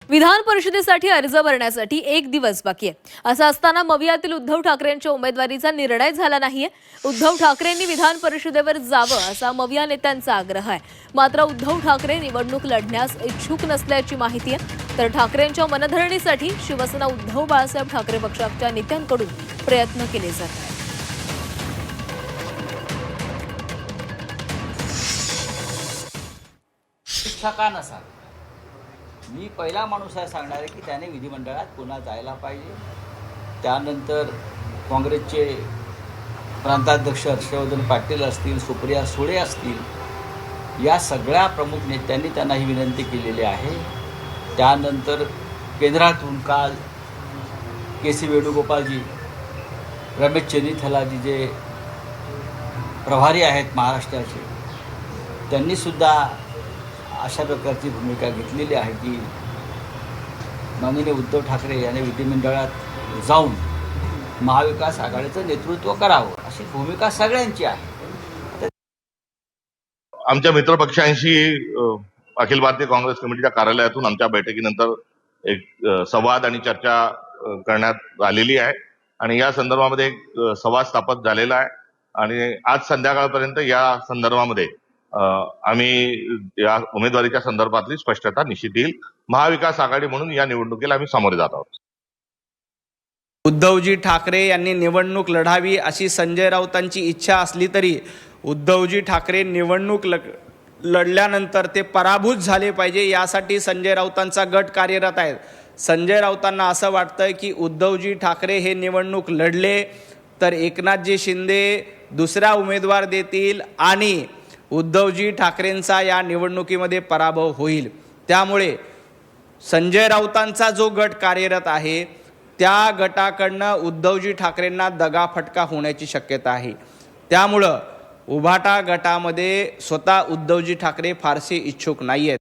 विधान परिषदेसाठी अर्ज भरण्यासाठी एक दिवस बाकी आहे। असं असताना मवियातील उद्धव ठाकरेंच्या उमेदवारीचा निर्णय झाला नाहीये। उद्धव ठाकरेंनी विधान परिषदेवर जावं असा मविया नेत्यांचा आग्रह आहे। मात्र उद्धव ठाकरे निवडणूक लढण्यास इच्छुक नसल्याची माहिती आहे। तर ठाकरेंच्या मनधरणीसाठी शिवसेना उद्धव बाळासाहेब ठाकरे पक्षाच्या नेत्यांकडून प्रयत्न केले जात आहेत। इच्छा का नसावी? मी पहिला माणूस आहे सांगणार आहे की त्याने विधिमंडळात पुन्हा जायला पाहिजे। त्यानंतर काँग्रेसचे प्रांताध्यक्ष हर्षवर्धन पाटील असतील, सुप्रिया सुळे असतील, या सगळ्या प्रमुख नेत्यांनी त्यांना ही विनंती केलेली आहे। त्यानंतर केंद्रातून काल के.सी. वेणुगोपालजी, रमेश चेन्नीथलाजी जे प्रभारी आहेत महाराष्ट्राचे, त्यांनीसुद्धा अशा प्रकारची भूमिका घेतलेली आहे की माननीय उद्धव ठाकरे यांनी विधिमंडळात जाऊन महाविकास आघाडीचं नेतृत्व करावं अशी भूमिका सगळ्यांची आहे। आमच्या मित्रपक्षांशी अखिल भारतीय काँग्रेस कमिटीच्या कार्यालयातून आमच्या बैठकीनंतर एक संवाद आणि चर्चा करण्यात आलेली आहे आणि या संदर्भामध्ये एक संवाद स्थापित झालेला आहे आणि आज संध्याकाळपर्यंत या संदर्भामध्ये आम्ही या उमेदवारीच्या संदर्भातली स्पष्टता निश्चित येईल। महाविकास आघाडी म्हणून या निवडणुकीला आम्ही सामोरे जात आहोत। उद्धवजी ठाकरे यांनी निवडणूक लढावी अशी संजय राऊतांची इच्छा असली तरी उद्धवजी ठाकरे निवडणूक लढल्यानंतर ते पराभूत झाले पाहिजे यासाठी संजय राऊतांचा गट कार्यरत आहे। संजय राऊतांना असं वाटतं की उद्धवजी ठाकरे हे निवडणूक लढले तर एकनाथजी शिंदे दुसरा उमेदवार देतील आणि उद्धवजी ठाकरेंचा या निवडणुकीमध्ये पराभव होईल। त्यामुळे संजय राऊतांचा जो गट कार्यरत आहे त्या गटाकडनं उद्धवजी ठाकरेंना दगाफटका होण्याची शक्यता आहे। त्यामुळं उभाटा गटामध्ये स्वतः उद्धवजी ठाकरे फारसे इच्छुक नाही आहेत।